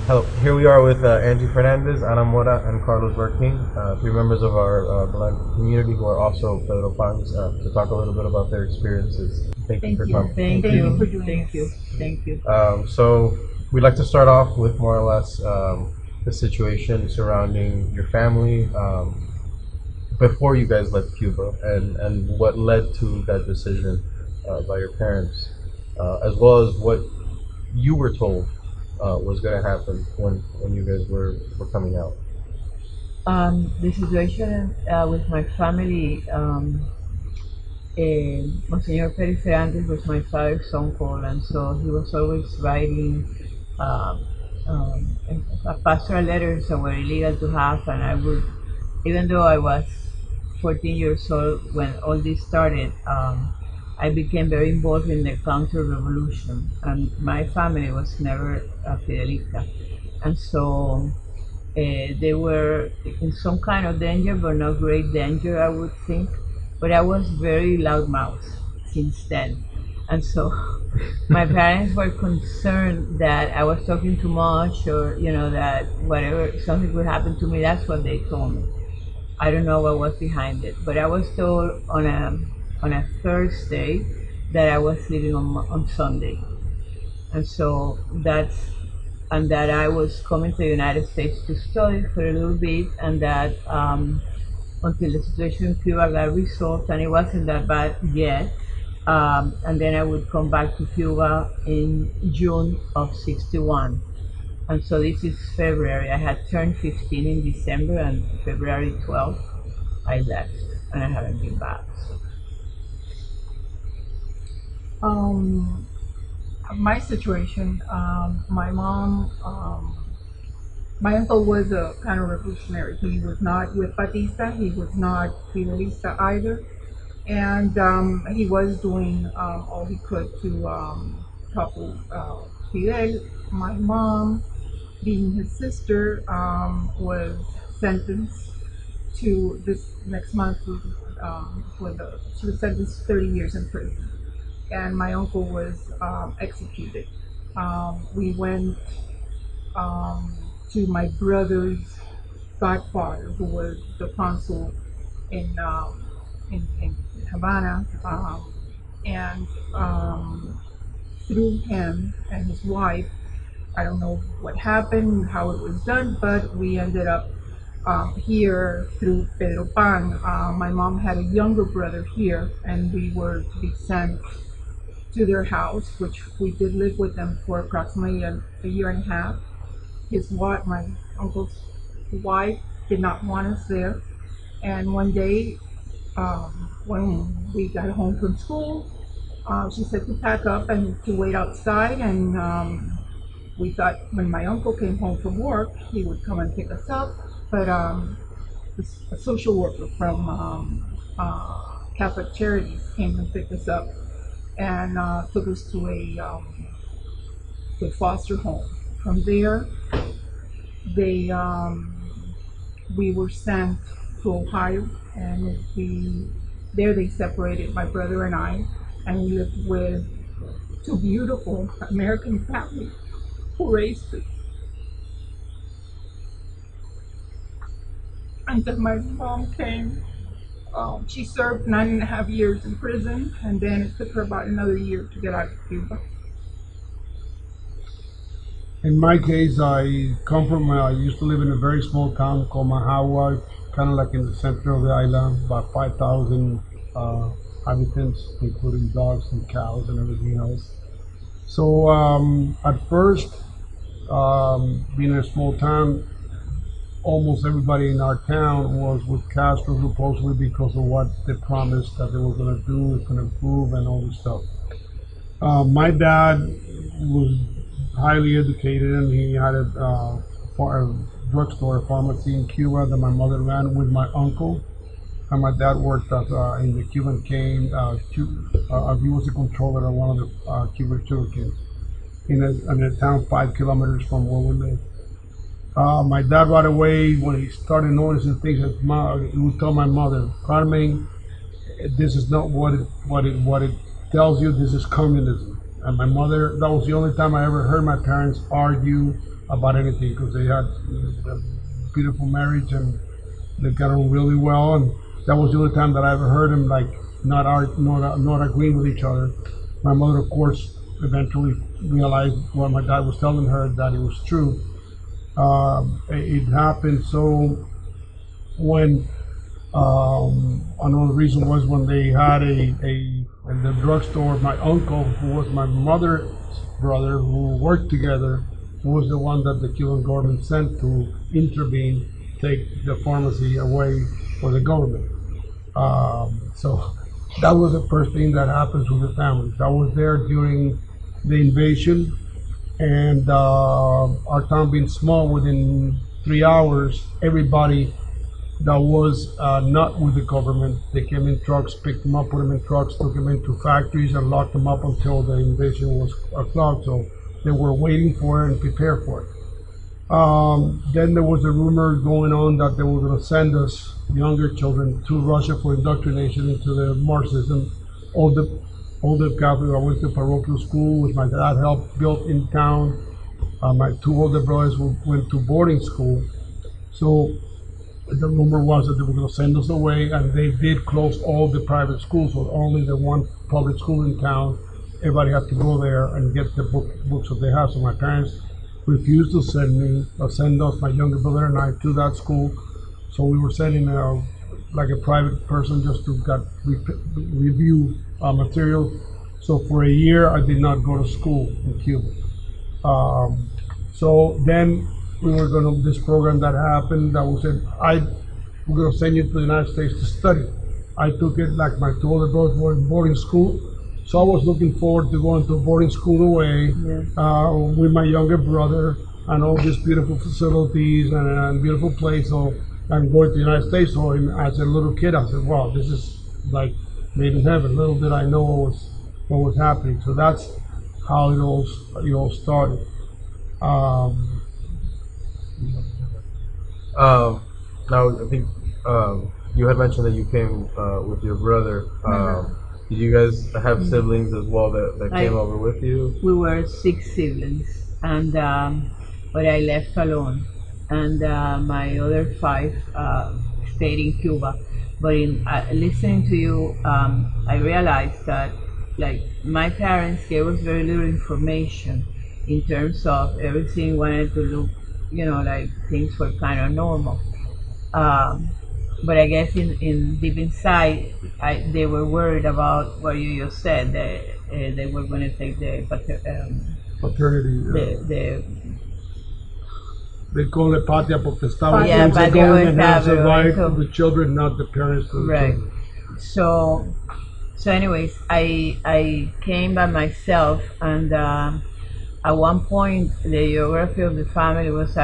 Hello, here we are with Angie Fernandez, Ana Mora, and Carlos Barking, three members of our Belen community who are also Pedro fans, to talk a little bit about their experiences. Thank you for coming. Thank you for doing this. Thank you. So we'd like to start off with more or less the situation surrounding your family before you guys left Cuba, and what led to that decision by your parents, as well as what you were told was going to happen when you guys were coming out. The situation with my family, Monsignor Pedro was my father's uncle, and so he was always writing um, pastoral letters that were illegal to have, and I would, even though I was 14 years old when all this started, I became very involved in the counter-revolution, and my family was never a Fidelista, and so they were in some kind of danger, but not great danger, I would think. But I was very loudmouth since then, and so my parents were concerned that I was talking too much, or that whatever something would happen to me. That's what they told me. I don't know what was behind it, but I was told on a Thursday that I was leaving on Sunday, and so that I was coming to the United States to study for a little bit, and that until the situation in Cuba got resolved, and it wasn't that bad yet, and then I would come back to Cuba in June of '61. And so this is February. I had turned 15 in December, and February 12th, I left, and I haven't been back. Um, my situation, my mom, my uncle was a kind of revolutionary. He was not with Batista, he was not Fidelista either, and he was doing all he could to topple Fidel. My mom, being his sister, was sentenced to this next month. She was sentenced to 30 years in prison, and my uncle was executed. We went to my brother's godfather, who was the consul in in Havana, and through him and his wife, I don't know what happened, how it was done, but we ended up here through Pedro Pan. My mom had a younger brother here, and we were to be sent to their house, which we did live with them for approximately a year and a half. His wife, my uncle's wife, did not want us there, and one day, when we got home from school, she said to pack up and to wait outside, and we thought when my uncle came home from work, he would come and pick us up, but a social worker from Catholic Charities came and picked us up and took us to a foster home. From there, we were sent to Ohio, and there they separated my brother and I, and we lived with two beautiful American families who raised us until my mom came. She served 9.5 years in prison, and then it took her about another year to get out of Cuba. In my case, I come from, I used to live in a very small town called Mahagua, kind of like in the center of the island, about 5,000 inhabitants, including dogs and cows and everything else. So at first, being a small town, almost everybody in our town was with Castro supposedly because of what they promised that they were going to do, it's going to improve and all this stuff. My dad was highly educated, and he had a drugstore, a pharmacy in Cuba that my mother ran with my uncle. And my dad worked as, in the Cuban cane. He was a controller of one of the Cuban sugar canes in a town 5 kilometers from where we live. My dad right away, when he started noticing things, he would tell my mother, Carmen, this is not what it tells you, this is communism. And my mother, that was the only time I ever heard my parents argue about anything because they had a beautiful marriage and they got on really well. And that was the only time that I ever heard them like not agreeing with each other. My mother, of course, eventually realized what my dad was telling her that it was true. It happened so when another reason was when they had a in the drugstore. My uncle, who was my mother's brother, who worked together, was the one that the Cuban government sent to intervene, take the pharmacy away for the government. So that was the first thing that happens with the families. I was there during the invasion, and our town being small, within 3 hours, everybody that was not with the government, they came in trucks, picked them up, put them in trucks, took them into factories, and locked them up until the invasion was clogged. So they were waiting for it and prepared for it. Then there was a rumor going on that they were going to send us younger children to Russia for indoctrination into the Marxism. All the Catholic, I went to parochial school, which my dad helped build in town. My two older brothers went to boarding school. So the rumor was that they were going to send us away, and they did close all the private schools, so only the one public school in town. Everybody had to go there and get the books that they have. So my parents refused to send us, my younger brother and I, to that school. So we were sent in like a private person just to review material. So for a year, I did not go to school in Cuba. So then we were going to, this program that happened, that was said, we're going to send you to the United States to study. I took it like my two older brothers were in boarding school. So I was looking forward to going to a boarding school away with my younger brother and all these beautiful facilities and beautiful place. So I'm going to the United States. So as a little kid, I said, wow, this is like made in heaven. Little did I know what was happening. So that's how it all started. Now, I think you had mentioned that you came with your brother. Did you guys have siblings as well that came over with you? We were 6 siblings, and but I left alone, and my other 5 stayed in Cuba. But in listening to you, I realized that like my parents gave us very little information in terms of everything wanted to look, like things were kind of normal. But I guess in deep inside, they were worried about what you just said. They were going to take the paternity. They call it patria potestad. Yeah, the government has the right so, of the children, not the parents. Right. So anyways, I came by myself, and at one point the geography of the family was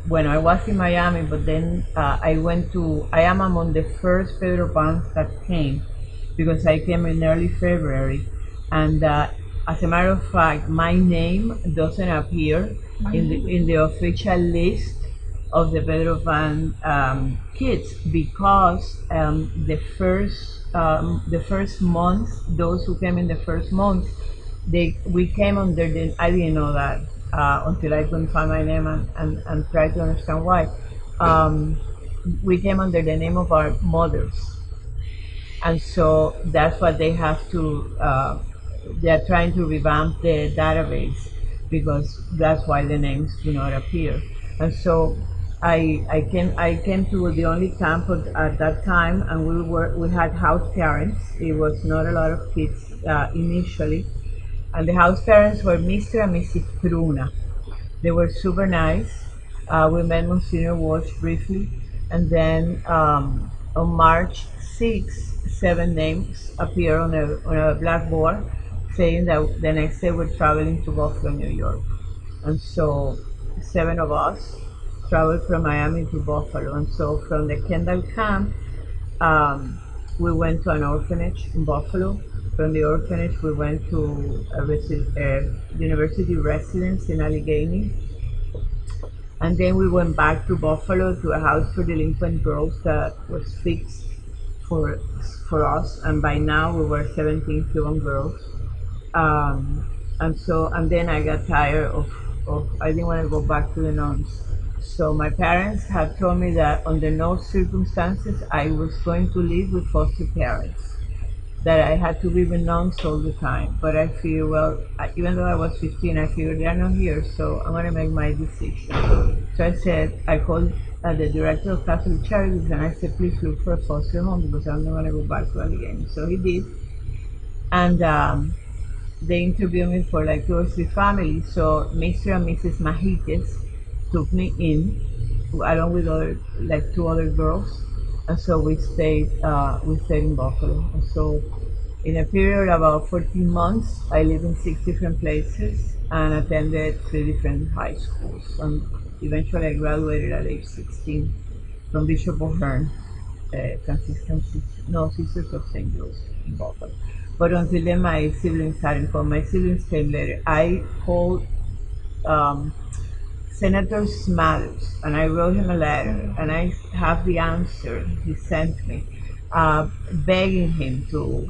when I was in Miami, but then I am among the first Pedro Pans that came, because I came in early February, and as a matter of fact, my name doesn't appear in the official list of the Pedro Pan kids, because the first month, those who came in the first month, we came under the, I didn't know that until I couldn't find my name and try to understand why. We came under the name of our mothers, and so that's what they have to. They're trying to revamp the database, because that's why the names do not appear. And so I came to the only camp at that time, and we had house parents. It was not a lot of kids initially. And the house parents were Mr. and Mrs. Pruna. They were super nice. We met Monsignor Walsh briefly. And then on March 6th, 7 names appeared on a blackboard saying that the next day we're traveling to Buffalo, New York. And so 7 of us traveled from Miami to Buffalo. And so from the Kendall camp, we went to an orphanage in Buffalo. From the orphanage, we went to a university residence in Allegheny. And then we went back to Buffalo to a house for delinquent girls that was fixed for us. And by now, we were 17 Cuban girls. And then I got tired of I didn't want to go back to the nuns. So my parents have told me that under no circumstances I was going to live with foster parents, that I had to be with nuns all the time. But I feel, well, even though I was 15, I figured they're not here, so I'm going to make my decision. So I called the director of Catholic Charities and I said, please look for a foster home because I'm not going to go back to that again. So he did. And they interviewed me for like 2 or 3 families. So Mr. and Mrs. Majites took me in along with like 2 other girls, and so we stayed in Buffalo. And so in a period of about 14 months, I lived in 6 different places and attended 3 different high schools. And eventually, I graduated at age 16 from Bishop O'Hearn, Sisters of St. Joseph in Buffalo. But until then, my siblings hadn't called. My siblings came later. I called Senator Smathers, and I wrote him a letter, and I have the answer he sent me, begging him to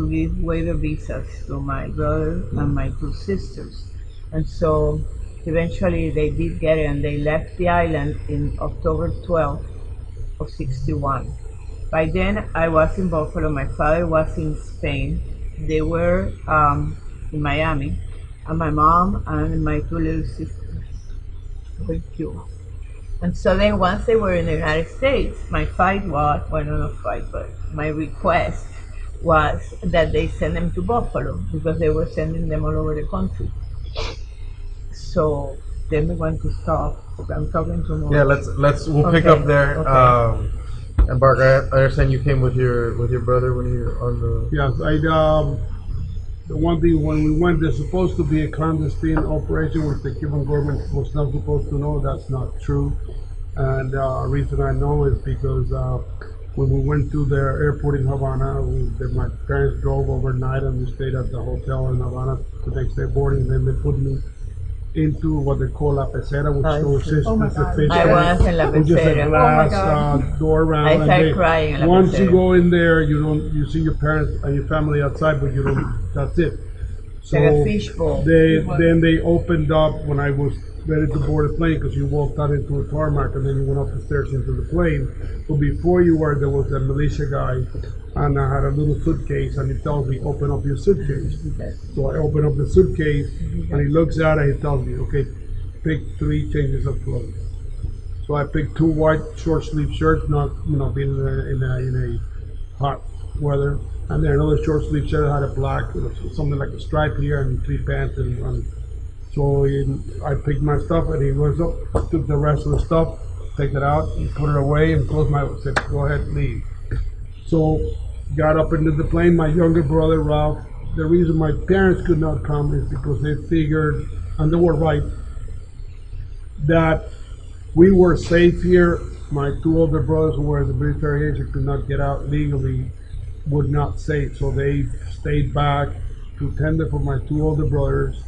give waiver visas to my brother and my 2 sisters. And so eventually they did get it, and they left the island in October 12th of 61. By then, I was in Buffalo. My father was in Spain. They were in Miami, and my mom and my 2 little sisters were in Cuba. And so then, once they were in the United States, my fight was, well, not fight, but my request was that they send them to Buffalo because they were sending them all over the country. So then we want to stop. I'm talking too much. Yeah, we'll pick up there. Okay. And Bart, I understand you came with your brother when you were on the. Yes, the one thing when we went, there's supposed to be a clandestine operation which the Cuban government was not supposed to know. That's not true. And the reason I know is because when we went to the airport in Havana, my parents drove overnight and we stayed at the hotel in Havana the next day boarding, and then they put me into what they call la pecera, which is Oh my a God. fish I tank, was in la which is a pecera. glass God. door round. I and started crying in la once you pecera. go in there, you see your parents and your family outside, but you don't. That's it. So Like a fishbowl. they opened up when I was ready to board a plane, because you walked out into a tarmac and then you went up the stairs into the plane. But before you were, there was a militia guy, and I had a little suitcase, and he tells me, open up your suitcase. So I open up the suitcase, and he looks at it and he tells me, okay, pick 3 changes of clothes. So I picked 2 white short sleeve shirts, not being in a hot weather, and then another short sleeve shirt had a black, something like a stripe here, and 3 pants. And so I picked my stuff, and he goes up, took the rest of the stuff, take it out, and put it away, and closed my. Said, go ahead, leave. So got up into the plane. My younger brother Ralph. The reason my parents could not come is because they figured, and they were right, that we were safe here. My 2 older brothers, who were in the military age and could not get out legally, would not safe. So they stayed back to tender for my 2 older brothers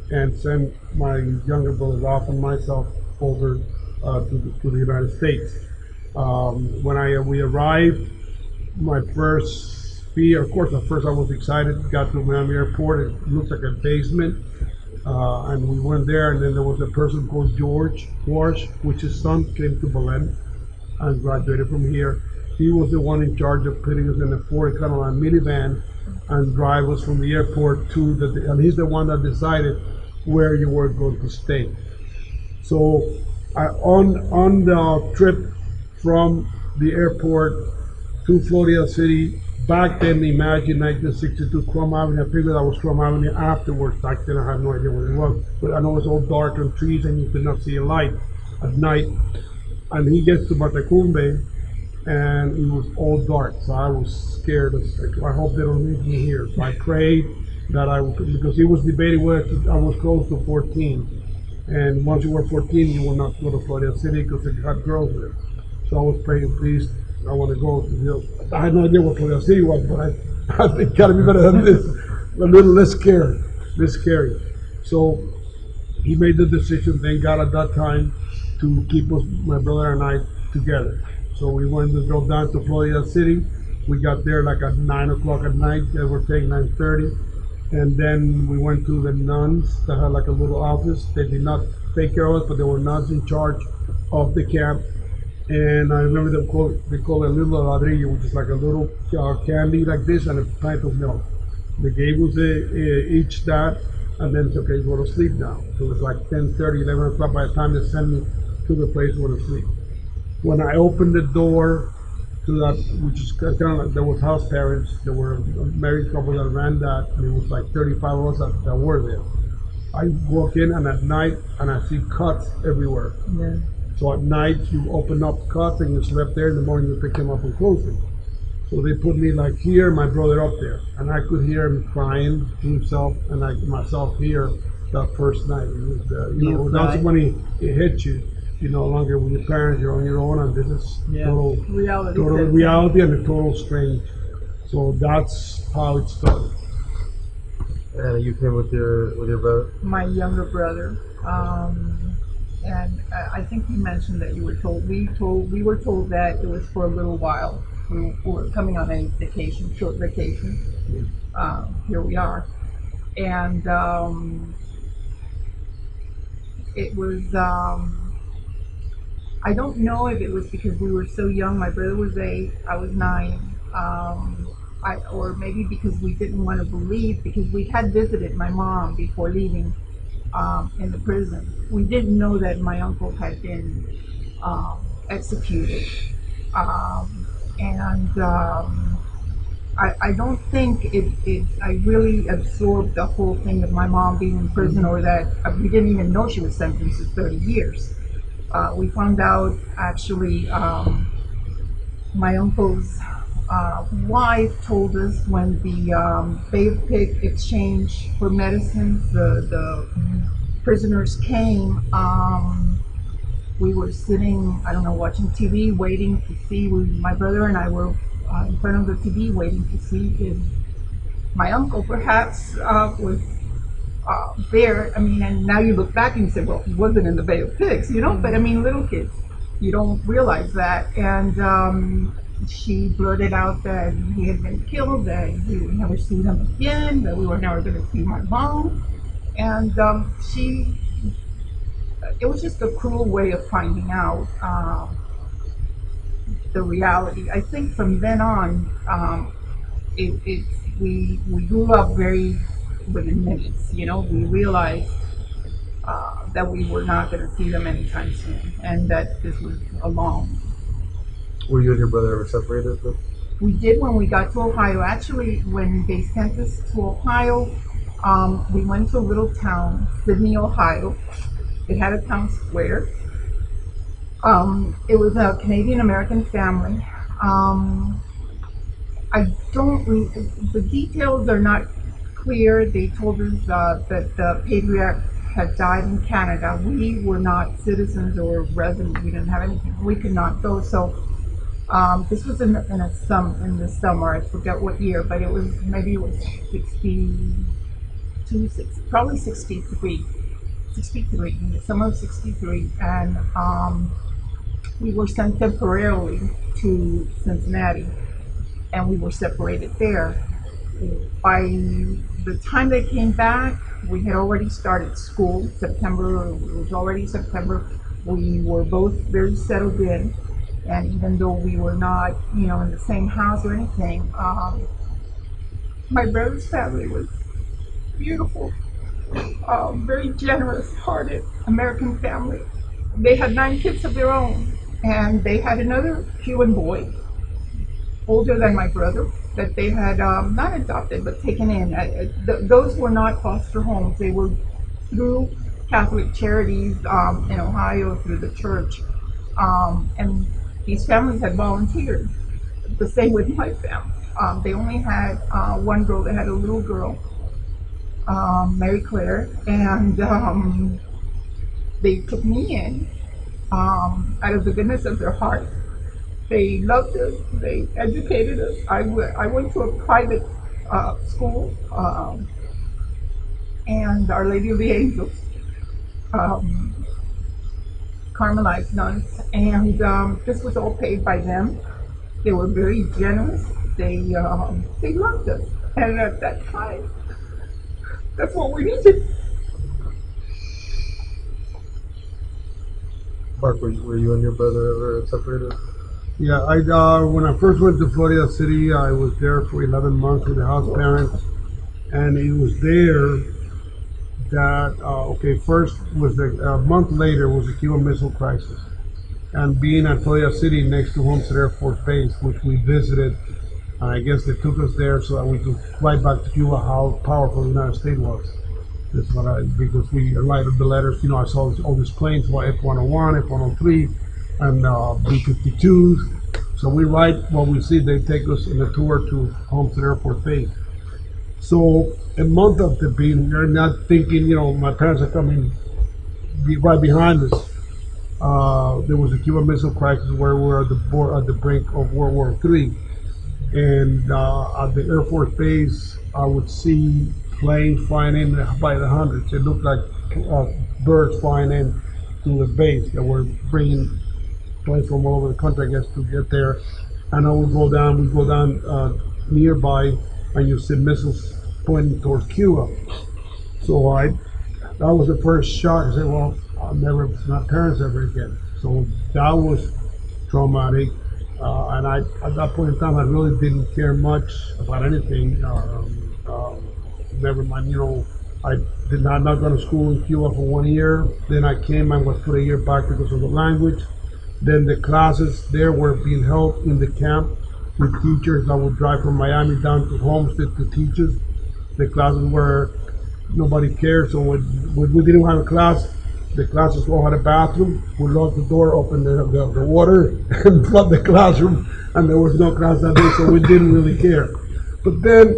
and send my younger brother Ralph and myself over to the United States. When we arrived, my first fear, of course, at first I was excited. Got to Miami Airport. It looked like a basement. And we went there, and then there was a person called George Walsh, which his son came to Belen and graduated from here. He was the one in charge of putting us in a Ford kind of a minivan and drive us from the airport and he's the one that decided where you were going to stay. So on the trip from the airport to Florida City, back then, imagine 1962 Crum Avenue. I figured that was Crum Avenue afterwards. Back then, I had no idea what it was. But I know it's all dark and trees, and you could not see a light at night. And he gets to Matacumbe, and it was all dark. So I was scared. I hope they don't leave me here. So I prayed that because he was debating whether I was close to 14. And once you were 14, you will not go to Florida City because it had girls there. So I was praying, please, I want to go. I had no idea what Florida City was, but I think it got to be better than this. A little less scary. So he made the decision, thank God, at that time, to keep us, my brother and I, together. So we went and drove down to Florida City. We got there like at 9 o'clock at night, give or take 9:30. And then we went to the nuns that had like a little office. They did not take care of us, but there were nuns in charge of the camp. And I remember they called it a little ladrillo, which is like a little candy like this and a pint of milk. They gave us each that, and then said, okay, go to sleep now. So it was like 10:30, 11 o'clock by the time they sent me to the place to go to sleep. When I opened the door to that, which is kind of like, there was house parents, there were a married couple that ran that, and it was like 35 of us that were there. I walk in, and at night, and I see cuts everywhere. Yeah. So at night, you open up cuts and you slept there. In the morning, you pick them up and close them. So they put me like here, my brother up there, and I could hear him crying to himself, and I myself here that first night. It was, that's when it hit you. You're no longer with your parents, you're on your own, and this is total reality and a total strange. So that's how it started. And you came with your brother? My younger brother. And I think you mentioned that you were told. We were told that it was for a little while. We were coming on a vacation, short vacation. Here we are, and it was. I don't know if it was because we were so young. My brother was 8, I was 9. Or maybe because we didn't want to believe, because we had visited my mom before leaving in the prison. We didn't know that my uncle had been executed. I don't think I really absorbed the whole thing of my mom being in prison, or that we didn't even know she was sentenced to 30 years. We found out actually, my uncle's wife told us when the Bay of Pig exchange for medicines, the prisoners came. We were sitting, I don't know, watching TV, waiting to see. My brother and I were in front of the TV waiting to see if my uncle perhaps was there. I mean, and now you look back and you say, well, he wasn't in the Bay of Pigs, but I mean, little kids, you don't realize that. And she blurted out that he had been killed, that we would never see them again, that we were never going to see my mom. And it was just a cruel way of finding out the reality. I think from then on, we grew up very within minutes. We realized that we were not going to see them anytime soon, and that this was a long. Were you and your brother ever separated? We did when we got to Ohio. Actually, when they sent us to Ohio, we went to a little town, Sydney, Ohio. It had a town square. It was a Canadian-American family. The details are not clear. They told us that the patriarch had died in Canada. We were not citizens or residents. We didn't have anything. We could not go. So this was in the summer. I forget what year, but it was 62, probably 63. 63, in the summer of 63, and we were sent temporarily to Cincinnati, and we were separated there. By the time they came back, we had already started school. September, it was already September. We were both very settled in, and even though we were not, in the same house or anything, my brother's family was beautiful. Very generous-hearted American family. They had 9 kids of their own, and they had another Cuban boy, older than my brother, that they had not adopted but taken in. Those were not foster homes. They were through Catholic Charities in Ohio, through the church, and these families had volunteered. The same with my family. They only had one girl. They had a little girl, Mary Claire, and they took me in out of the goodness of their heart. They loved us. They educated us. I went to a private school, and Our Lady of the Angels, Carmelite nuns, and this was all paid by them. They were very generous. They loved us, and at that time, That's what we needed. Mark, were you and your brother ever separated? Yeah, when I first went to Florida City, I was there for 11 months with the house parents, and it was there that okay, first was a month later was the Cuban Missile Crisis, and being at Florida City next to Homestead Air Force Base, which we visited, and I guess they took us there so that we could fly back to Cuba. How powerful the United States was. That's what because we wrote the letters. You know, I saw all these planes, F-101, F-103, and B-52s. So we write what we see. They take us on a tour to Homestead Air Force Base. So a month after being there, not thinking, you know, my parents are coming right behind us. There was a Cuban Missile Crisis where we were at the brink of World War III. And at the Air Force Base, I would see planes flying in by the hundreds. It looked like birds flying in to the base that were bringing planes from all over the country, I guess, to get there. And I would go down, nearby, and you see missiles pointing towards Cuba. So that was the first shock. I said, well, I'll never see my parents ever again. So that was traumatic. And at that point in time, I really didn't care much about anything. Never mind, you know, I did not go to school in Cuba for 1 year. Then I came and was put a year back because of the language. Then the classes there were being held in the camp with teachers. I would drive from Miami down to Homestead to teach us. The classes were, nobody cared, so when we didn't have a class, the classes all had a bathroom. We locked the door, opened the water, and flooded the classroom, and there was no class that day, so we didn't really care. But then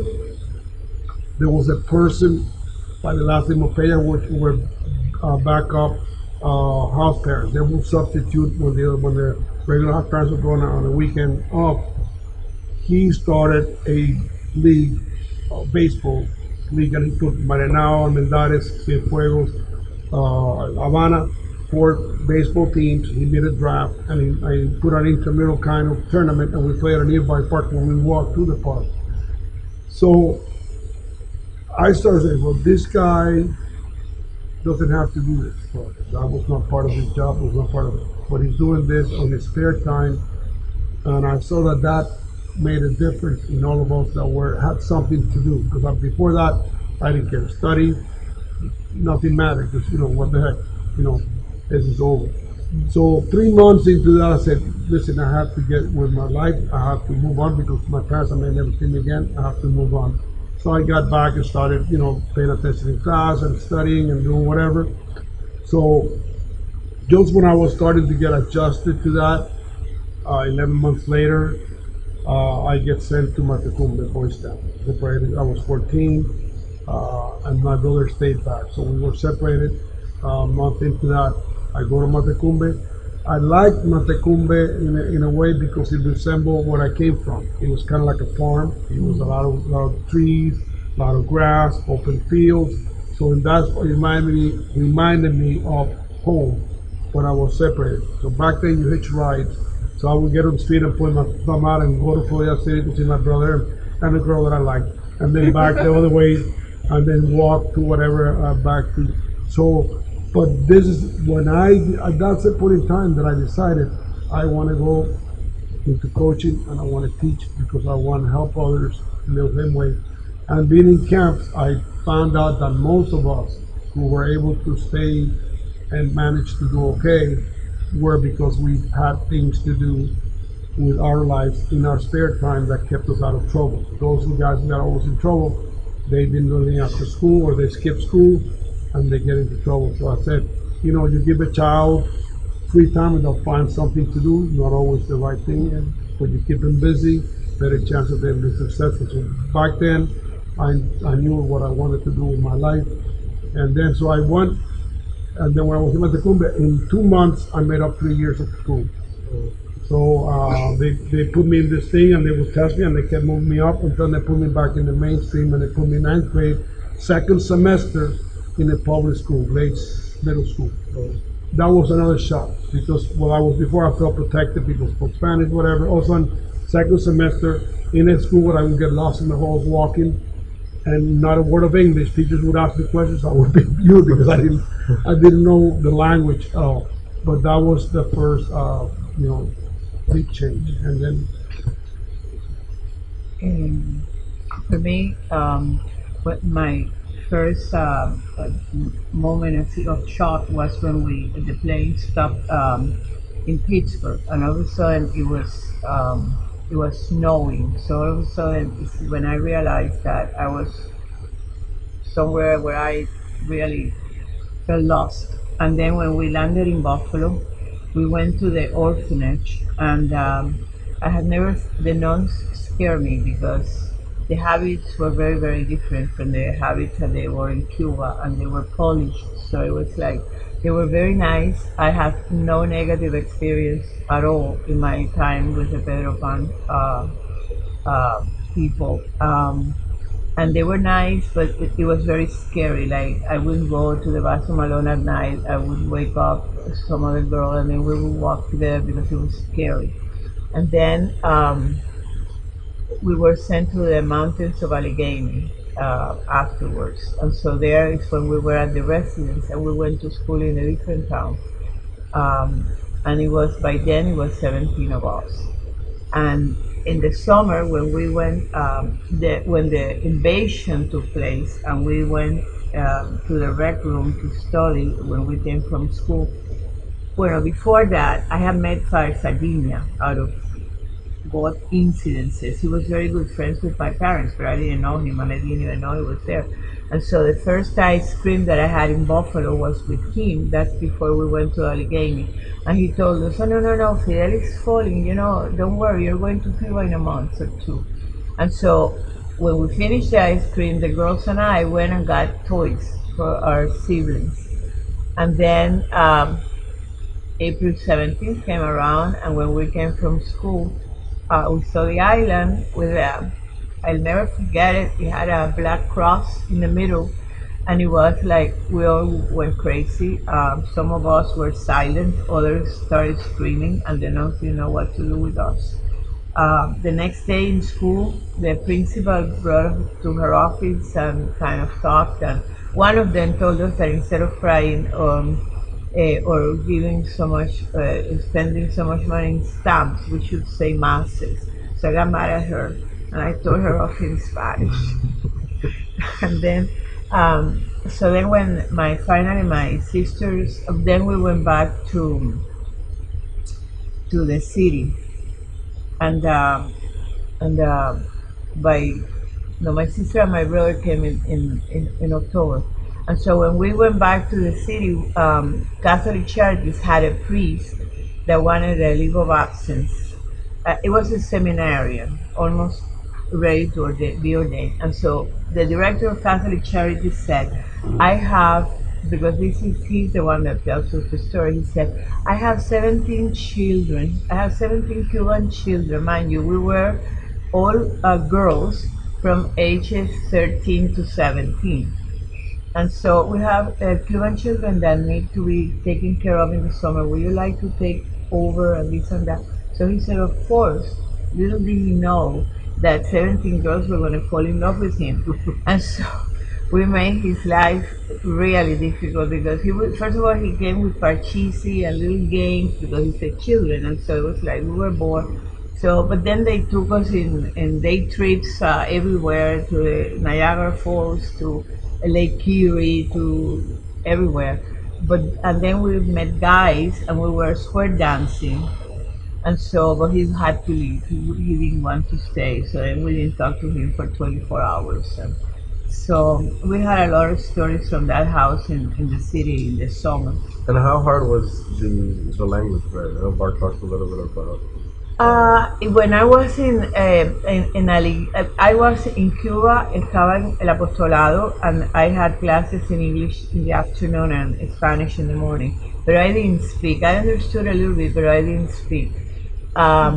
there was a person by the last name of Pedro, which were backup house parents. They would substitute when the regular house parents were going on the weekend off. He started a league, baseball league, and he put Maranao, Almendares, Cienfuegos, Havana, 4 baseball teams. He made a draft, and I put an intramural kind of tournament, and we played at a nearby park when we walked to the park. So I started saying, well, this guy doesn't have to do this. Well, that was not part of his job, was not part of it. But he's doing this on his spare time, and I saw that made a difference in all of us that had something to do. Because before that, I didn't care to study. Nothing mattered, because, you know, what the heck, you know, this is over. So 3 months into that, I said, listen, I have to get with my life. I have to move on because my parents may never see me again. I have to move on. So I got back and started, you know, paying attention in class and studying and doing whatever. So just when I was starting to get adjusted to that, 11 months later, I get sent to Matecumbe Boys Town. Separated. I was 14, and my brother stayed back. So we were separated. A month into that, I go to Matecumbe. I liked Matecumbe in a way because it resembled where I came from. It was kind of like a farm. It was a lot of trees, a lot of grass, open fields. So that reminded me of home when I was separated. So back then you hitch rides. So I would get on the street and point my thumb out and go to Florida City to see my brother and the girl that I liked. And then back the other way, and then walk to whatever back to. So, but this is when that's the point in time that I decided I want to go into coaching and I want to teach because I want to help others in the same way. And being in camps, I found out that most of us who were able to stay and manage to do okay were because we had things to do with our lives in our spare time that kept us out of trouble. Those guys that are always in trouble, they didn't do anything after school or they skipped school and they get into trouble. So I said, you know, you give a child free time and they'll find something to do, not always the right thing, but you keep them busy, better chance of them being successful. So back then, I knew what I wanted to do with my life. And then so I went, and then when I was in Matecumbe, in 2 months, I made up 3 years of school. So they put me in this thing and they would test me and they kept moving me up until they put me back in the mainstream and they put me in 9th grade, 2nd semester in a public school, middle school. That was another shock because I felt protected, people spoke Spanish, whatever. Also, 2nd semester in a school where I would get lost in the halls walking, and not a word of English. Teachers would ask me questions, I would be mute because I didn't know the language at all. But that was the first, big change. And then, And for me, what my first moment of shock was when the plane stopped in Pittsburgh, and all of a sudden it was snowing. So all of a sudden, it's when I realized that I was somewhere where I really felt lost. And then when we landed in Buffalo, we went to the orphanage, and I had never, the nuns scared me because the habits were very, very different from the habits that they were in Cuba, and they were polished. So it was like, they were very nice. I had no negative experience at all in my time with the Pedro Pan people. And they were nice, but it was very scary. Like, I wouldn't go to the bathroom alone at night. I would wake up some other girl, and then we would walk together because it was scary. And then we were sent to the mountains of Allegheny afterwards. And so there is when we were at the residence, and we went to school in a different town. And it was, by then, it was 17 of us. And in the summer, when we went, when the invasion took place, and we went to the rec room to study when we came from school. Well, before that, I had met Father Sardinia out of God incidences. He was very good friends with my parents, but I didn't know him, and I didn't even know he was there. And so the first ice cream that I had in Buffalo was with him. That's before we went to Allegheny. And he told us, oh, no, Fidel is falling, don't worry, you're going to Cuba in a month or two. And so when we finished the ice cream, the girls and I went and got toys for our siblings. And then April 17th came around, and when we came from school, we saw the island with I'll never forget it. It had a black cross in the middle, and it was like we all went crazy. Some of us were silent, others started screaming, and the nuns didn't know what to do with us. The next day in school, the principal brought us to her office and kind of talked, and one of them told us that instead of crying or giving so much, spending so much money in stamps, we should say masses. So I got mad at her, and I told her off in Spanish. And then, so then when finally my sisters, then we went back to the city, and my sister and my brother came in October. And so when we went back to the city, Catholic churches had a priest that wanted a leave of absence. It was a seminarian, almost ready to be ordained. And so the director of Catholic Charities said, I have, because he's the one that tells us the story, he said, I have 17 children. I have 17 Cuban children. Mind you, we were all girls from ages 13 to 17. And so we have Cuban children that need to be taken care of in the summer. Would you like to take over and this and that? So he said, of course. Little did he know that 17 girls were going to fall in love with him. And so we made his life really difficult, because first of all, he came with parchisi and little games because he said children. And so it was like we were bored. So, but then they took us in day trips everywhere, to the Niagara Falls, to Lake Erie, to everywhere. And then we met guys, and we were square dancing. And so, but he had to leave. He didn't want to stay. So then we didn't talk to him for 24 hours. And so we had a lot of stories from that house in the city in the summer. And how hard was the language barrier? I know Bart talked a little bit about. When I was I was in Cuba, estaba en el apostolado, and I had classes in English in the afternoon and Spanish in the morning. But I didn't speak. I understood a little bit, but I didn't speak. That's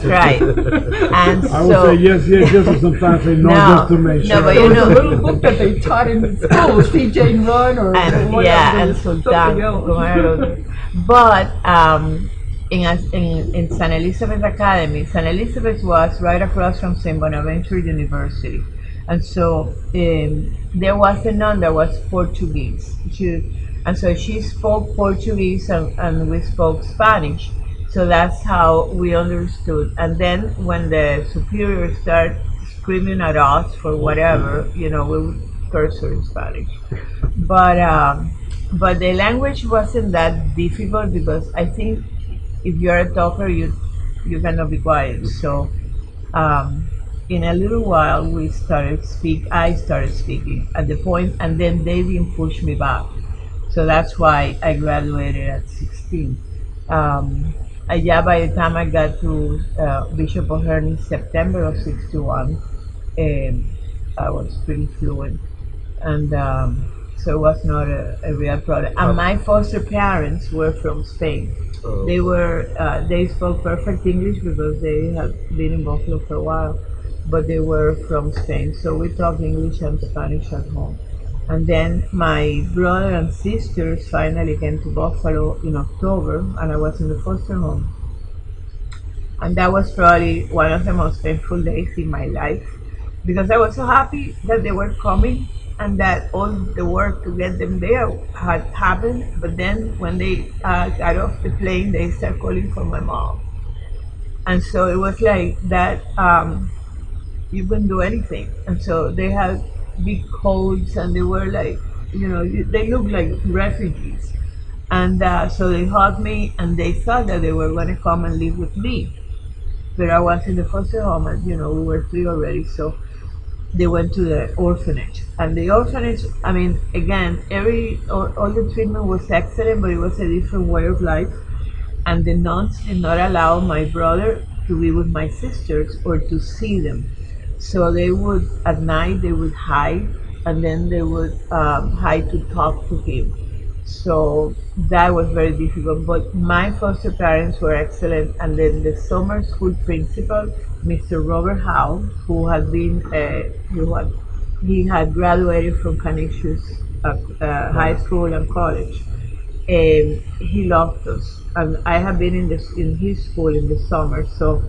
right. And I would say yes, and sometimes say no, just to make sure. No, but a little book that they taught in school, CJ Run or and Sultan. But in San Elizabeth Academy. San Elizabeth was right across from St. Bonaventure University. And so there was a nun that was Portuguese. And so she spoke Portuguese and we spoke Spanish. So that's how we understood. And then when the superior started screaming at us for whatever, we would curse her in Spanish. But the language wasn't that difficult because I think if you're a talker, you cannot be quiet. So in a little while, I started speaking at the point, and then they didn't push me back. So that's why I graduated at 16. Yeah, by the time I got to Bishop O'Hearn in September of 61, I was pretty fluent. And so it was not a real problem. And my foster parents were from Spain. They spoke perfect English because they had been in Buffalo for a while, but they were from Spain. So we talked English and Spanish at home. And then my brother and sisters finally came to Buffalo in October, and I was in the foster home. And that was probably one of the most painful days in my life because I was so happy that they were coming and that all the work to get them there had happened. But then when they got off the plane, they started calling for my mom. And so it was like that, you couldn't do anything. And so they had big coats and they were like, they looked like refugees. And so they hugged me and they thought that they were going to come and live with me. But I was in the foster home and, we were 3 already. So they went to the orphanage. And the orphanage, I mean, again, all the treatment was excellent, but it was a different way of life. And the nuns did not allow my brother to be with my sisters or to see them. So they would, at night, they would hide, and then they would hide to talk to him. So that was very difficult. But my foster parents were excellent. And then the summer school principal, Mr. Robert Howe, who had been, he had graduated from Canisius High School and college. He loved us. And I have been in his school in the summer. So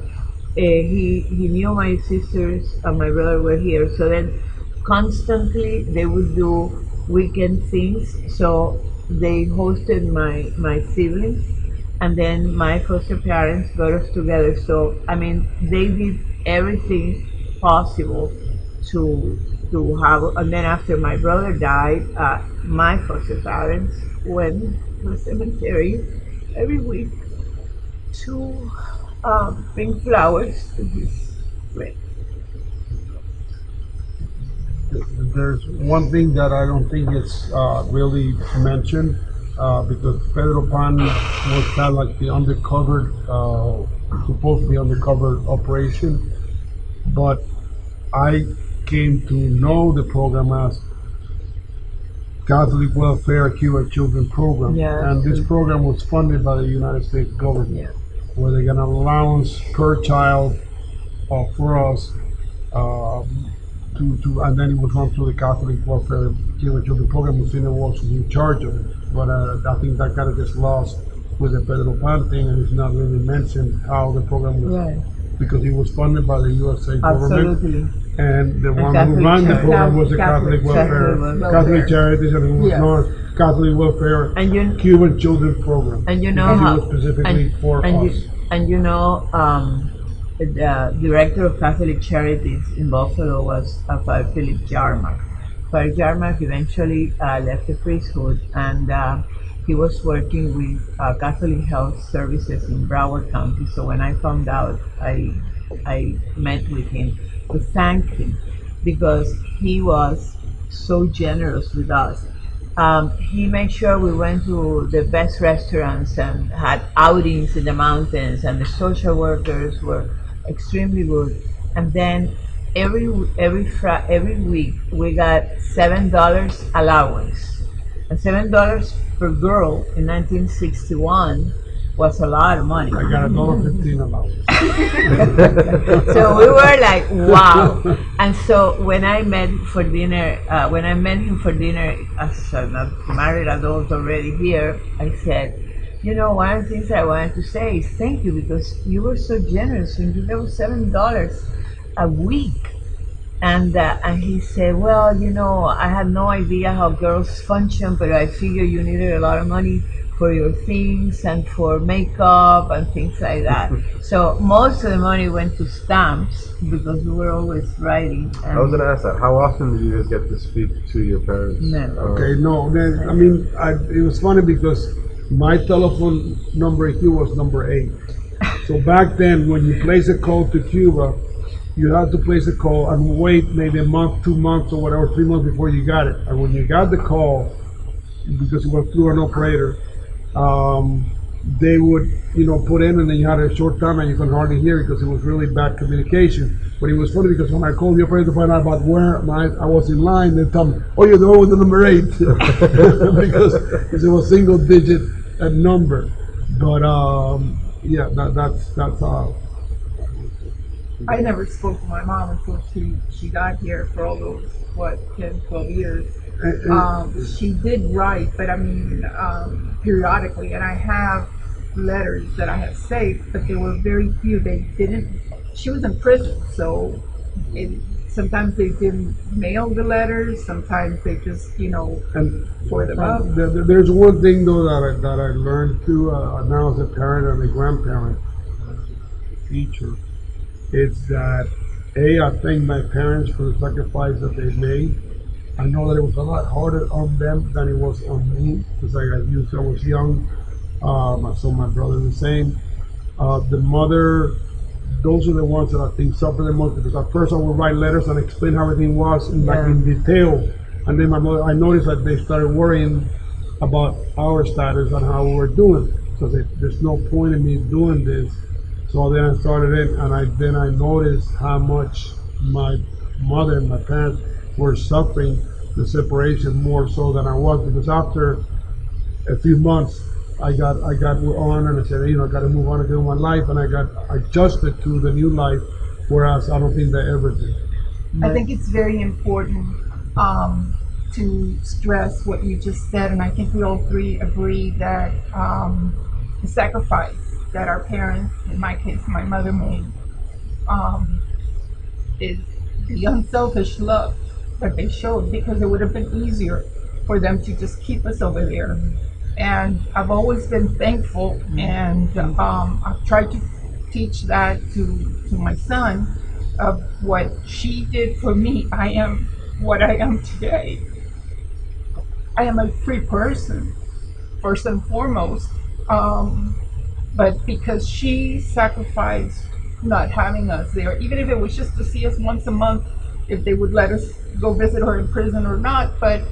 he knew my sisters and my brother were here. So then constantly they would do weekend things. So they hosted my siblings, and then my foster parents got us together. So I mean, they did everything possible to have. And then after my brother died, my foster parents went to the cemetery every week to bring flowers to his grave. There's one thing that I don't think is really mentioned because Pedro Pan was kind of like the undercover, supposed to be undercover operation, but I came to know the program as Catholic Welfare Cuba Children Program, and this program was funded by the United States government, where they get an allowance per child for us. And then it was run through the Catholic Welfare Cuba Children Program. Lucina was in charge of it, but I think that kind of gets lost with the Pedro Pan thing, and it's not really mentioned how the program was, because it was funded by the USA government, and the one who ran the program was the Catholic Welfare, Catholic Charities, and it was known Catholic Welfare Cuban Children Program, and it was specifically for us. The director of Catholic Charities in Buffalo was Father Philip Jarmark. Father Jarmark eventually left the priesthood, and he was working with Catholic Health Services in Broward County. So when I found out, I met with him to thank him because he was so generous with us. He made sure we went to the best restaurants and had outings in the mountains, and the social workers were extremely good. And then every week we got $7 allowance, and $7 per girl in 1961 was a lot of money. I got $1.15 allowance. So we were like, wow. And so when I met him for dinner, as a married adult already here, I said, one of the things I wanted to say is thank you because you were so generous when you gave us $7 a week. And he said, well, I had no idea how girls function, but I figured you needed a lot of money for your things and for makeup and things like that. So most of the money went to stamps because we were always writing. I was gonna ask that. How often did you guys get to speak to your parents? Never. Okay, no, then, I mean, it was funny because my telephone number here was number 8. So back then, when you place a call to Cuba, you had to place a call and wait maybe a month, 2 months, or whatever, 3 months before you got it. And when you got the call, because it was through an operator, they would, put in, and then you had a short time, and you can hardly hear it because it was really bad communication. But it was funny because when I called the operator to find out about where I was in line, they told me, "Oh, you're the one with the number 8," because it was single-digit number. But yeah, that's how. I never spoke to my mom until she got here for all those 10, 12 years. She did write, but I mean periodically, and I have letters that I have saved, but there were very few. They didn't. She was in prison, so sometimes they didn't mail the letters. Sometimes they just And tore them up. there's one thing though that I learned too now as a parent and a grandparent, teacher. It's that I thank my parents for the sacrifice that they made. I know that it was a lot harder on them than it was on me because I got used. I was young. So my brother the same. The mother, those are the ones that I think suffer the most because at first I would write letters and explain how everything was in detail, and then my mother, I noticed that they started worrying about our status and how we were doing. So there's no point in me doing this. So then I started it, and then I noticed how much my mother and my parents were suffering the separation more so than I was, because after a few months I got on and I said, I got to move on to my life, and I got adjusted to the new life, whereas I don't think they ever did. I think it's very important to stress what you just said, and I think we all three agree that the sacrifice that our parents, in my case, my mother made, is the unselfish love that they showed, because it would have been easier for them to just keep us over there. And I've always been thankful, and I've tried to teach that to my son of what she did for me. I am what I am today. I am a free person, first and foremost, but because she sacrificed not having us there, even if it was just to see us once a month, if they would let us go visit her in prison or not. But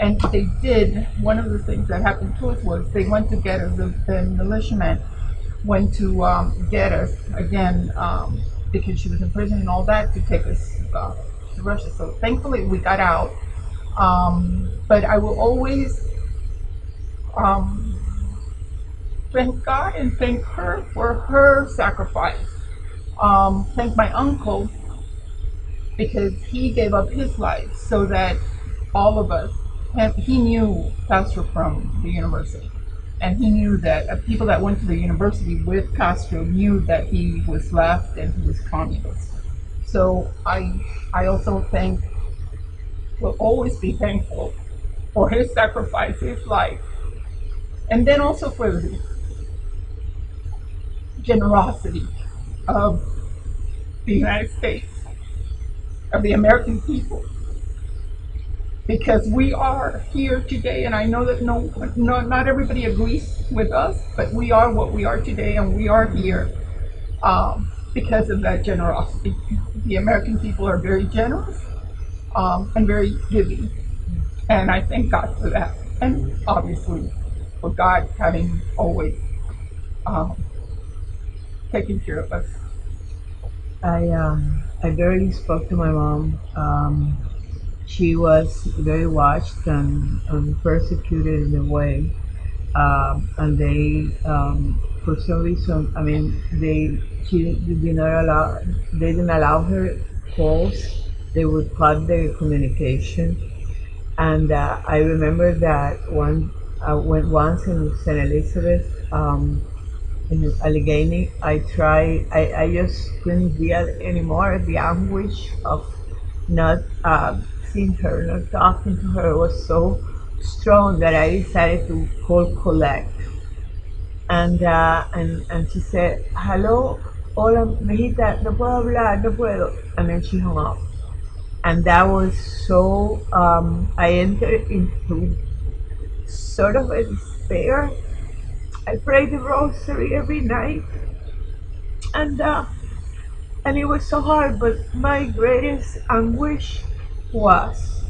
and they did. One of the things that happened to us was they went to get us. The militiamen went to get us again because she was in prison and all that, to take us to Russia. So thankfully we got out. But I will always thank God and thank her for her sacrifice. Thank my uncle, because he gave up his life so that all of us, he knew Castro from the university, and he knew that people that went to the university with Castro knew that he was left and he was communist. So I also will always be thankful for his sacrifice, his life, and then also for the generosity of the United States, of the American people, because we are here today, and I know that not everybody agrees with us, but we are what we are today, and we are here because of that generosity. The American people are very generous and very giving, and I thank God for that, and obviously for God having always taken care of us. I barely spoke to my mom. She was very watched and persecuted in a way, and they, for some reason, I mean, they didn't allow her calls. They would cut the communication, and I remember that I went once in St. Elizabeth, in Allegheny. I just couldn't deal anymore. The anguish of not seeing her, not talking to her was so strong that I decided to call collect. And she said, "Hello, hola, mijita, no puedo hablar, no puedo." And then she hung up. And that was so, I entered into sort of a despair. I prayed the rosary every night, and and it was so hard. But my greatest anguish was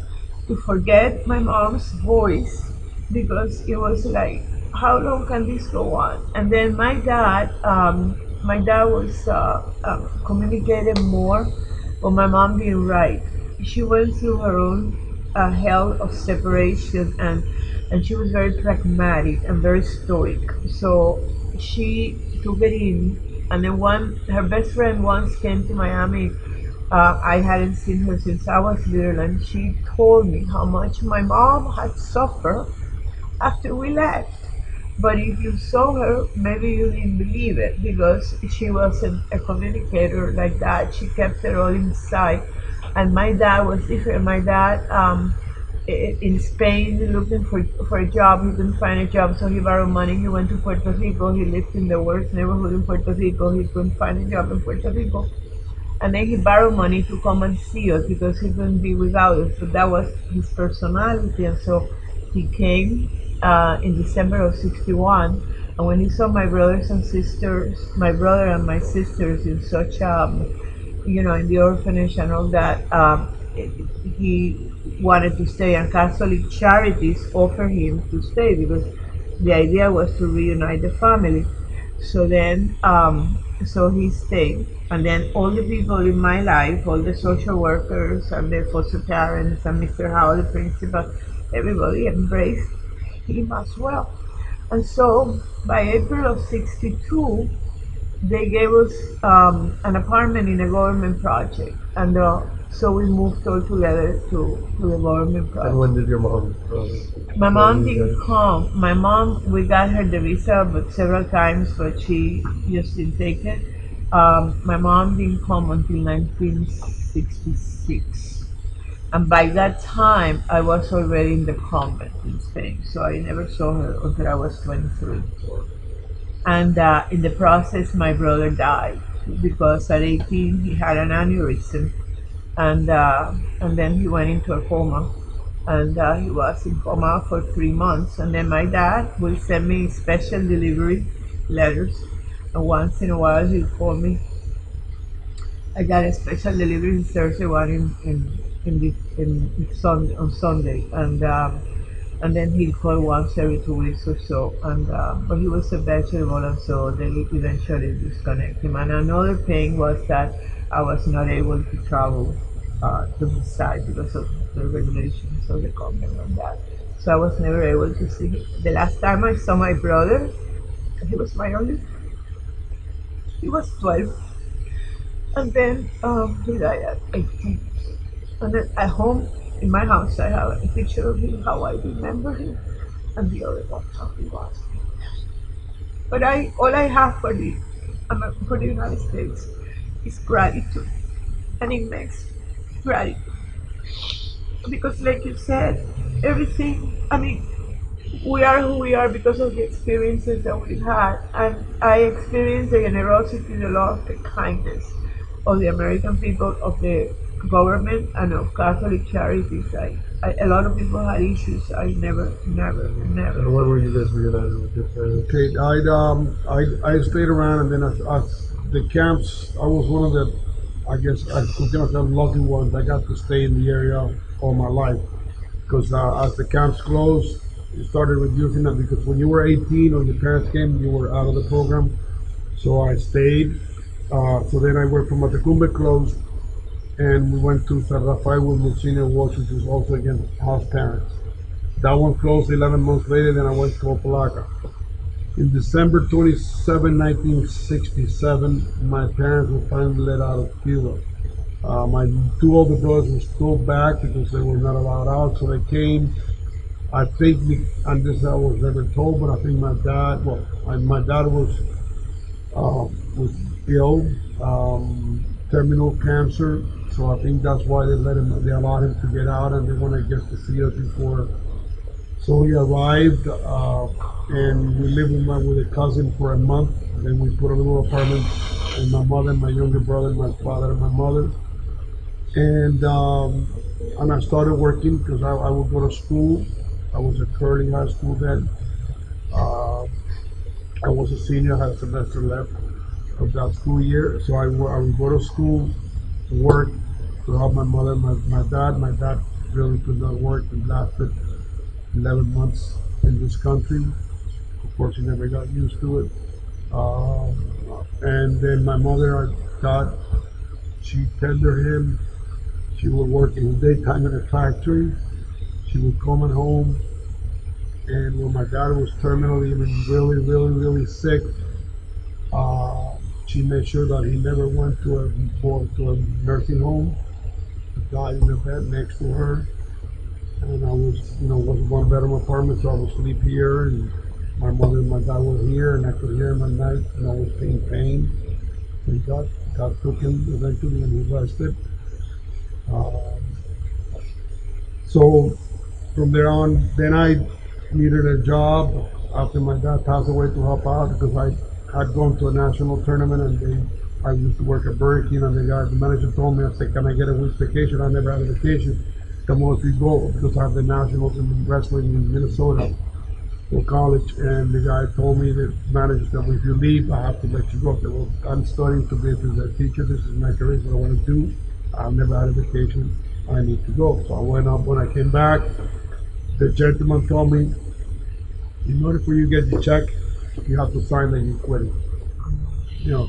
to forget my mom's voice, because it was like, how long can this go on? And then my dad was communicated more, but my mom didn't write. She went through her own hell of separation, and she was very pragmatic and very stoic. So she took it in, and then her best friend once came to Miami. I hadn't seen her since I was little, and she told me how much my mom had suffered after we left. But if you saw her, maybe you didn't believe it, because she wasn't a communicator like that. She kept it all inside. And my dad was different. My dad, in Spain, looking for a job, he couldn't find a job, so he borrowed money. He went to Puerto Rico. He lived in the worst neighborhood in Puerto Rico. He couldn't find a job in Puerto Rico. And then he borrowed money to come and see us, because he couldn't be without us. But that was his personality. And so he came in December of '61. And when he saw my brothers and sisters, my brother and my sisters in such, in the orphanage and all that, he wanted to stay. And Catholic Charities offered him to stay, because the idea was to reunite the family. So then, so he stayed. And then all the people in my life, all the social workers and the foster parents and Mr. Howe, the principal, everybody embraced him as well. And so by April of '62, they gave us an apartment in a government project. And so we moved all together to the government project. And when did your mom? My mom didn't come. My mom, we got her the visa but several times, but she just didn't take it. My mom didn't come until 1966. And by that time, I was already in the convent in Spain, so I never saw her until I was 23. And in the process, my brother died, because at 18 he had an aneurysm, and then he went into a coma, and he was in coma for 3 months. And then my dad will send me special delivery letters, and once in a while he'll call me. I got a special delivery Thursday, one on Sunday, and then he'll call once every 2 weeks or so. And but he was a vegetable, and so they eventually disconnect him. And another thing was that I was not able to travel to the side because of the regulations of the convent and that. So I was never able to see him. The last time I saw my brother, he was my only. He was 12, and then he died at 18. And then at home, in my house, I have a picture of him, how I remember him, and the other one, how he was. But all I have for the United States is gratitude, and immense gratitude. Because like you said, everything, we are who we are because of the experiences that we've had. And I experienced the generosity, the love, the kindness of the American people, of the government, and of Catholic Charities. A lot of people had issues. I never. And when were you guys reunited with your parents? Okay, I stayed around, and then as the camps, I was one of the, I guess I consider myself lucky ones. I got to stay in the area all my life, because as the camps closed, it started reducing them, because when you were 18 or your parents came, you were out of the program. So I stayed. So then I went from Matacumbe closed, and we went to San Rafael with Monsignor Walsh, which was also against house parents. That one closed 11 months later. Then I went to Opalaca. In December 27, 1967, my parents were finally let out of Cuba. My two older brothers were still back because they were not allowed out, so they came. I think, and this I was never told, but I think my dad, my dad was ill, terminal cancer. So I think that's why they allowed him to get out, and they want to get to see us before. So he arrived, and we lived with a cousin for a month. Then we put a little apartment, and my mother, my younger brother, my father, and my mother. And I started working because I would go to school. I was at Curly High School then. I was a senior, had a semester left of that school year. So I would go to school, to work, to help my mother, my dad. My dad really could not work and lasted 11 months in this country. Of course, he never got used to it. And then my mother, I thought she tendered him. She would work in the daytime in a factory. She would come at home, and when my dad was terminally really, really, really sick, she made sure that he never went to a nursing home. He died in the bed next to her, and I was one bedroom apartment, so I would sleep here, and my mother and my dad were here, and I could hear him at night, and I was in pain. And God took him eventually, and he rested. So from there on, then I needed a job after my dad passed away to help out because I had gone to a national tournament, and I used to work at Burger King, and the manager told me, I said, can I get a week's vacation? I never had a vacation. Come on, if you go, because I have the nationals in wrestling in Minnesota for college, and the guy told me, the manager said, well, if you leave, I have to let you go. I said, well, I'm studying to be a teacher. This is my career, what I want to do. I've never had a vacation. I need to go. So I went up. When I came back, the gentleman told me, in order for you to get your check, you have to sign that you're quitting.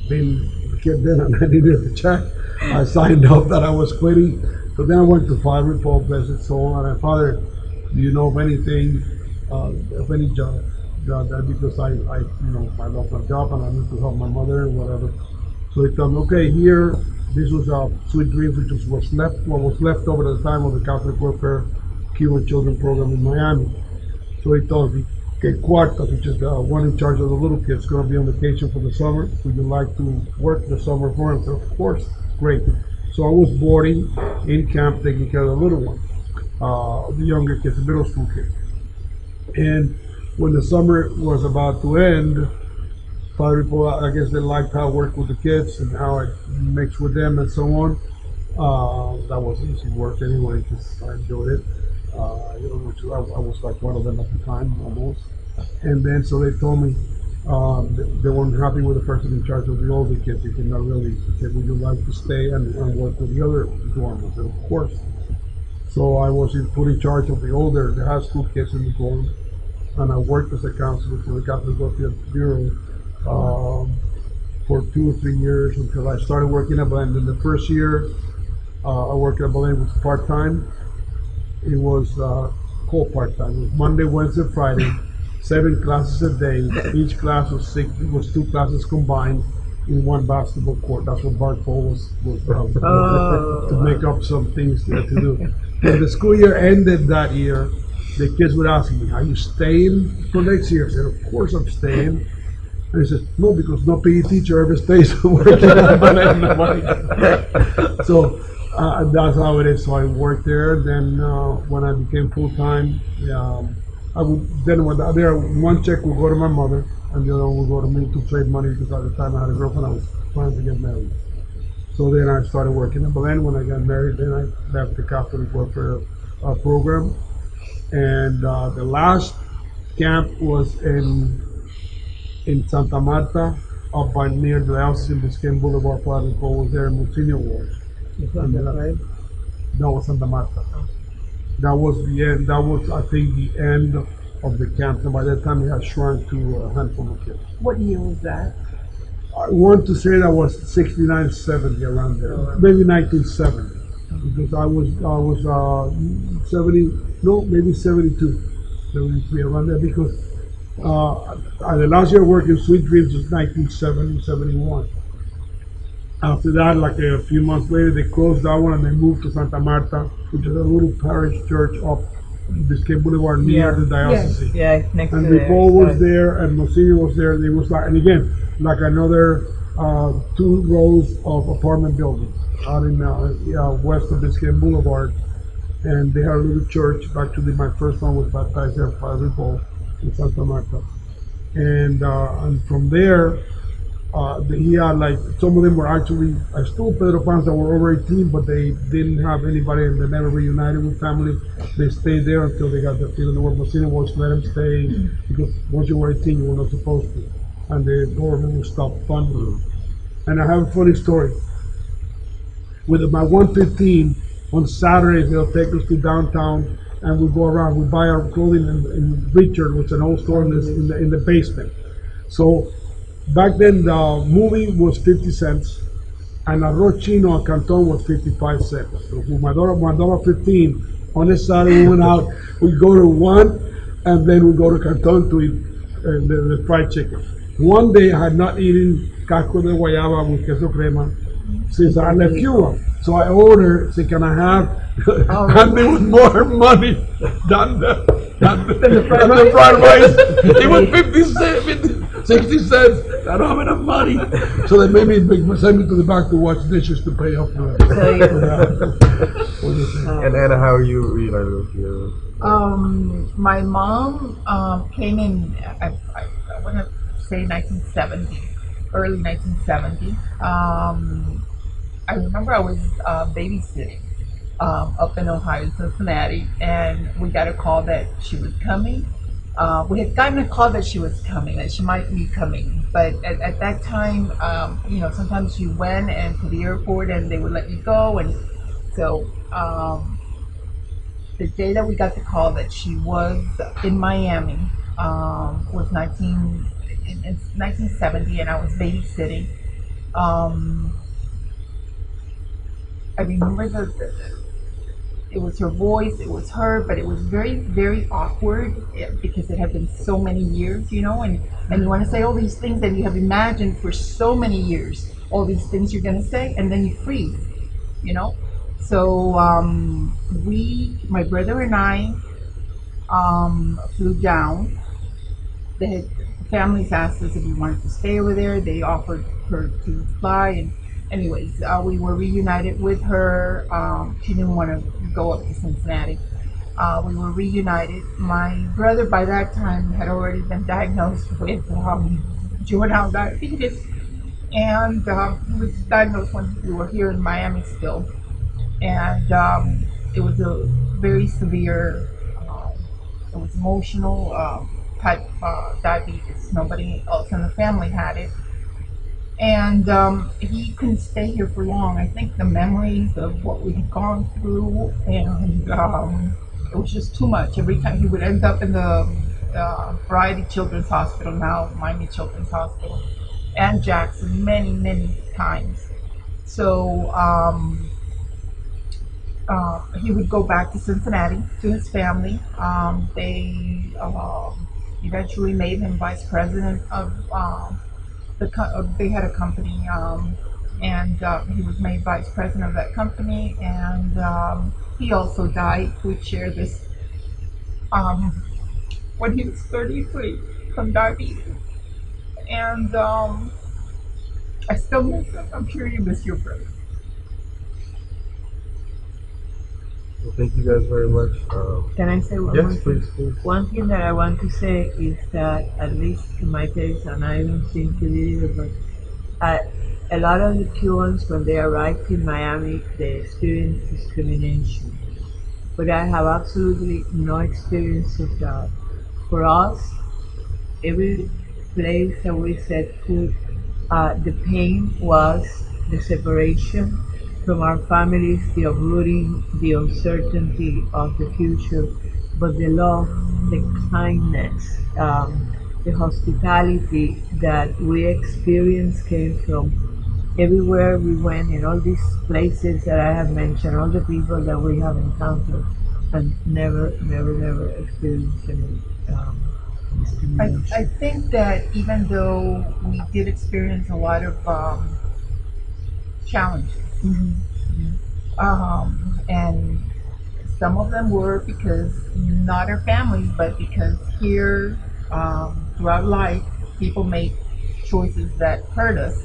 Being a kid then, and I needed the check, I signed up that I was quitting. So then I went to Father Paul, bless his soul, and I, Father, do you know of anything, of any job? That because I lost my job and I need to help my mother and whatever. So he told me, okay, here. This was Sweet Dreams, which was what was left over at the time of the Catholic Welfare Cuban Children Program in Miami. So he told me, okay, Cuartas, which is the one in charge of the little kids, going to be on vacation for the summer. Would you like to work the summer for him? I said, of course, great. So I was boarding in camp, taking care of the little one, the younger kids, the middle school kids. And when the summer was about to end, Father people, I guess they liked how I worked with the kids and how I mixed with them and so on. That was easy work anyway, because I enjoyed it. Which I was like one of them at the time, almost. And then so they told me they weren't happy with the person in charge of the older kids. They did not really say, would you like to stay and work with the other dorm? I said, of course. So I was put in charge of the high school kids in the dorm, and I worked as a counselor for the Catholic Welfare Bureau for 2 or 3 years until I started working at Belen. In the first year, I worked at Belen was part-time. It was called part-time. It was Monday, Wednesday, Friday, 7 classes a day. Each class was 6. It was 2 classes combined in one basketball court. That's what Bart Paul was to make up some things there to do. When the school year ended that year, the kids would ask me, are you staying for next year? I said, of course I'm staying. And he said, no, because no PE teacher ever stays working at Belen. So that's how it is. So I worked there. Then when I became full-time, one check would go to my mother, and the other one would go to me to save money, because at the time I had a girlfriend. I was trying to get married. So then I started working at Belen. When I got married, then I left the Catholic Welfare program. And the last camp was in Santa Marta, up by near the house in Biscayne Boulevard. Father Paul was there in Monsignor Ward. That was Santa Marta. That was the end. That was, I think, the end of the camp. And by that time, it had shrunk to a handful of kids. What year was that? I want to say that was 69, 70, around there. Maybe 1970. Because I was 70, no, maybe 72, 73, around there. Because the last year I worked in Sweet Dreams was 1970, 71. After that, like a few months later, they closed that one and they moved to Santa Marta, which is a little parish church up Biscayne Boulevard near Yeah. the diocese. Yeah, it's next And to the there. Paul was Sorry. there, and Monsignor was there. It was like, and again, like another 2 rows of apartment buildings out in west of Biscayne Boulevard, and they had a little church. Actually, my first one was baptized there, Padre Paul, in Santa Marta, and from there, he had like some of them were actually still Pedro fans that were over 18, but they didn't have anybody and they never reunited with family. They stayed there until they got the feeling the word Messina was let them stay because once you were 18, you were not supposed to, and the government would stop funding. And I have a funny story. With my 115 on Saturdays, they'll take us to downtown and we go around. We buy our clothing in Richard, which is an old store in the basement. So back then, the movie was 50 cents, and arroz chino a canton was 55 cents. So with my dollar 15, on this Saturday we went out, we go to one, and then we go to canton to eat the fried chicken. One day I had not eaten casco de guayaba with queso crema since I left Cuba. So I ordered, say, can I have, and it was more money than the fried rice. It was 50 cents, 60 cents. I don't have enough money. So they made me send me to the back to wash dishes to pay off for that. And Anna, how are you reunited with your? My mom came in, I want to say 1970, early 1970. I remember I was babysitting up in Ohio, Cincinnati, and we got a call that she was coming. We had gotten a call that she was coming, that she might be coming, but at that time, sometimes you went and to the airport and they would let you go, and so the day that we got the call that she was in Miami was 1970, and I was babysitting. I remember it was her voice, it was her, but it was very, very awkward because it had been so many years, and you want to say all these things that you have imagined for so many years, all these things you're going to say, and then you freeze, So my brother and I flew down. The families asked us if we wanted to stay over there. They offered her to fly, and anyways, we were reunited with her. She didn't want to go up to Cincinnati. We were reunited. My brother, by that time, had already been diagnosed with juvenile diabetes, and he was diagnosed when we were here in Miami still. And it was a very severe, it was emotional type diabetes. Nobody else in the family had it. And he couldn't stay here for long. I think the memories of what we had gone through, and it was just too much. Every time he would end up in the Variety Children's Hospital, now Miami Children's Hospital, and Jackson, many, many times. So he would go back to Cincinnati to his family. They eventually made him vice president of they had a company, and he was made vice president of that company, and he also died. We share this when he was 33 from diabetes, and I still miss him. I'm sure you miss your brother. Well, thank you guys very much. Can I say one more Yes, thing? please. One thing that I want to say is that, at least in my case, and I don't think you did it, but a lot of the Cubans, when they arrived in Miami, they experienced discrimination. But I have absolutely no experience of that. For us, every place that we set foot, the pain was the separation from our families, the uprooting, the uncertainty of the future, but the love, the kindness, the hospitality that we experienced came from everywhere we went, in all these places that I have mentioned, all the people that we have encountered, and never experienced any discrimination. I think that even though we did experience a lot of challenges, and Some of them were because not our families, but because here throughout life, people make choices that hurt us.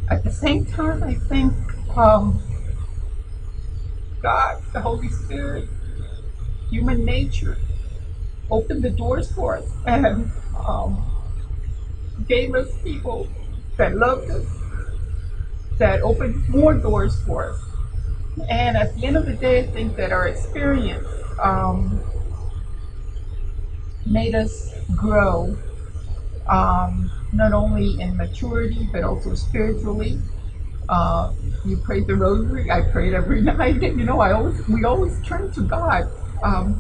At the same time, I think God, the Holy Spirit, human nature opened the doors for us and gave us people that loved us, that opened more doors for us. And at the end of the day, I think that our experience made us grow, not only in maturity but also spiritually. You prayed the rosary. I prayed every night. You know, we always turn to God.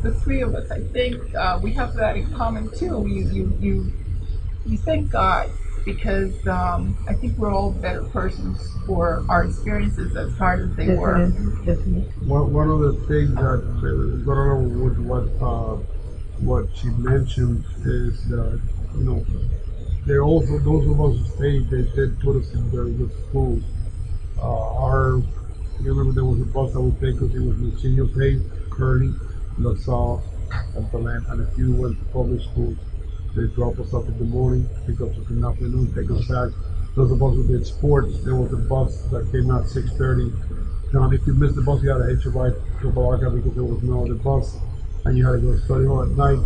The three of us, I think, we have that in common too. You thank God because I think we're all better persons for our experiences, as hard as they were. Definitely. One of the things that got along with what she mentioned is that, you know, they also, those of us who stayed, they did put us in very good schools. I remember there was a bus that would take us. It was Monsignor Pay, Curly, LaSalle, and Belen, and if you went to public schools, they drop us up in the morning, pick us up in the afternoon, take us back. Those of us who did sports, there was a bus that came out 6:30. Now, if you missed the bus, you had to hitch a ride to Baraka because there was no other bus, and you had to go study hall at night.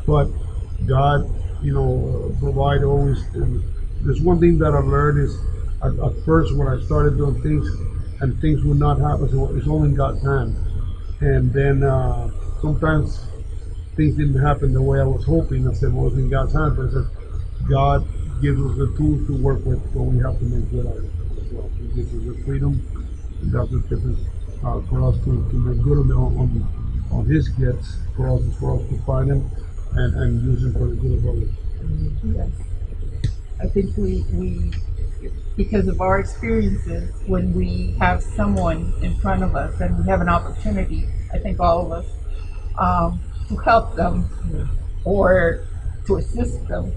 But God, you know, provide always. There's one thing that I learned is at first when I started doing things and things would not happen, so it's only in God's hand. And then sometimes things didn't happen the way I was hoping. I said, well, it's in God's hand. But I said, God gives us the tools to work with, so we have to make good out of it as well. He gives us the freedom. And that's the difference for us to make good on His gifts, for us to find them and use them for the good of others. Yes. I think we because of our experiences, when we have someone in front of us and we have an opportunity, I think all of us, to help them or to assist them,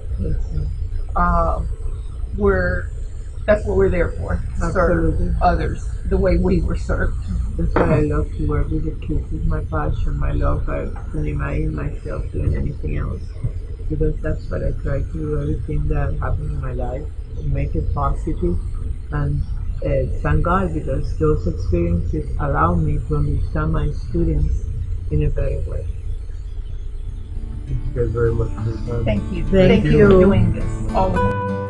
that's what we're there for, to serve others the way we were served. That's why I love to work with the kids. It's my passion, my love. I can imagine myself doing anything else because that's what I try to do. Everything that happened in my life, make it positive, and thank God because those experiences allow me to understand my students in a better way. Thank you guys very much for your time. Thank you. Thank Thank you you. for doing this, all of you.